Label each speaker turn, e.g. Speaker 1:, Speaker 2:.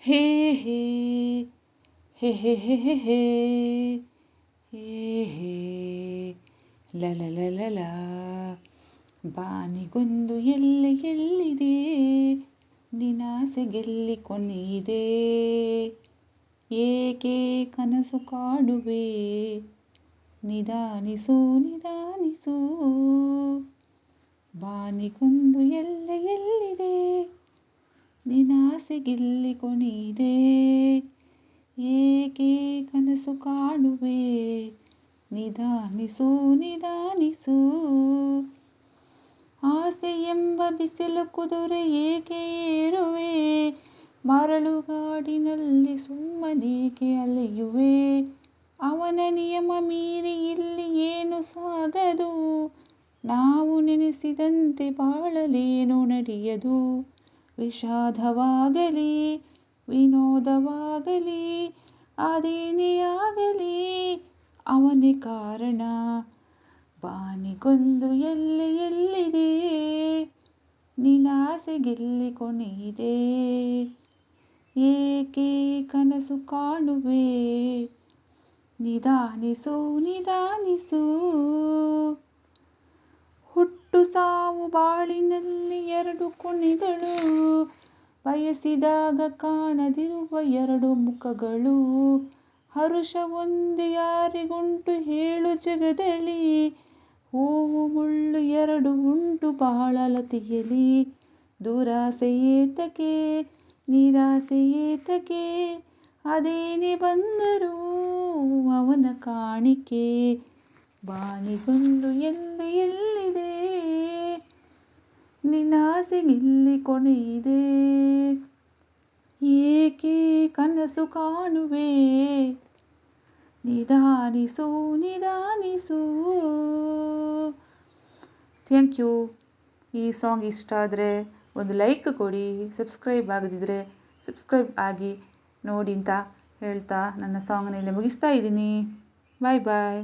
Speaker 1: ಹೇ ಹೇ ಹೇ ಹೇ ಹೇ ಹೇ ಹೇ ಹೇ ಹೇ ಲಲ ಬಾನಿಗೊಂದು ಎಲ್ಲೆ ಎಲ್ಲಿದೆ ನಿನಾಸೆಗೆಲ್ಲಿ ಕೊನೆಯಿದೆ ಏಕೆ ಕನಸು ಕಾಡುವೆ ನಿಧಾನಿಸು ನಿಧಾನಿಸು ಬಾನಿಗೊಂದು ಎಲ್ಲೆ ಎಲ್ಲಿದೆ ನಿನಾಸೆಗೆಲ್ಲಿ ಕೊನೆಯಿದೆ ಏಕೆ ಕನಸು ಕಾಡುವೆ ನಿಧಾನಿಸು ನಿಧಾನಿಸು ಆಸೆ ಎಂಬ ಬಿಸಿಲು ಕುದುರೆ ಏಕೆ ಏರುವೆ ಮರಳುಗಾಡಿನಲ್ಲಿ ಸುಮ್ಮನೇಕೆ ಅಲೆಯುವೆ ಅವನ ನಿಯಮ ಮೀರಿ ಇಲ್ಲಿ ಏನು ಸಾಗದು ನಾವು ನೆನೆಸಿದಂತೆ ಬಾಳಲೇನು ನಡೆಯದು ವಿಷಾದವಾಗಲಿ ವಿನೋದವಾಗಲಿ ಅದೇನೇ ಆಗಲಿ ಅವನೇ ಕಾರಣ ಬಾನಿಗೊಂದು ಎಲ್ಲೆ ಎಲ್ಲಿದೆ ನಿನಾಸೆಗೆಲ್ಲಿ ಕೊನೆಯಿದೆ ಏಕೆ ಕನಸು ಕಾಣುವೆ ನಿಧಾನಿಸು ನಿಧಾನಿಸು ಹುಟ್ಟು ಸಾವು ಬಾಳಿನಲ್ಲಿ ಎರಡು ಕೊನೆಗಳು ಬಯಸಿದಾಗ ಕಾಣದಿರುವ ಎರಡು ಮುಖಗಳು ಹರುಷ ಒಂದೇ ಯಾರಿಗುಂಟು ಹೇಳು ಜಗದಲ್ಲಿ ಹೂವು ಮುಳ್ಳು ಎರಡು ಉಂಟು ಬಾಳಲತೆಯಲಿ ದುರಾಸೆ ಏತಕ್ಕೆ ನಿರಾಸೆ ಏತಕ್ಕೆ ಅದೇನೇ ಬಂದರೂ ಅವನ ಕಾಣಿಕೆ ಬಾನಿಗೊಂದು ಎಲ್ಲೆ ಎಲ್ಲಿದೆ ನಿನ್ನಾಸೆಗೆಲ್ಲಿ ಕೊನೆಯಿದೆ ಏಕೆ ಕನಸು ಕಾಣುವೆ ನಿಧಾನಿಸು ನಿಧಾನಿಸು. Thank you. ಈ ಸಾಂಗ್ ಇಷ್ಟ ಆದರೆ ಒಂದು ಲೈಕ್ ಕೊಡಿ, ಸಬ್ಸ್ಕ್ರೈಬ್ ಆಗದಿದ್ದರೆ ಸಬ್ಸ್ಕ್ರೈಬ್ ಆಗಿ ನೋಡಿ ಅಂತ ಹೇಳ್ತಾ ನನ್ನ ಸಾಂಗ್ನ ಇಲ್ಲೇ ಮುಗಿಸ್ತಾ ಇದ್ದೀನಿ. ಬಾಯ್ ಬಾಯ್.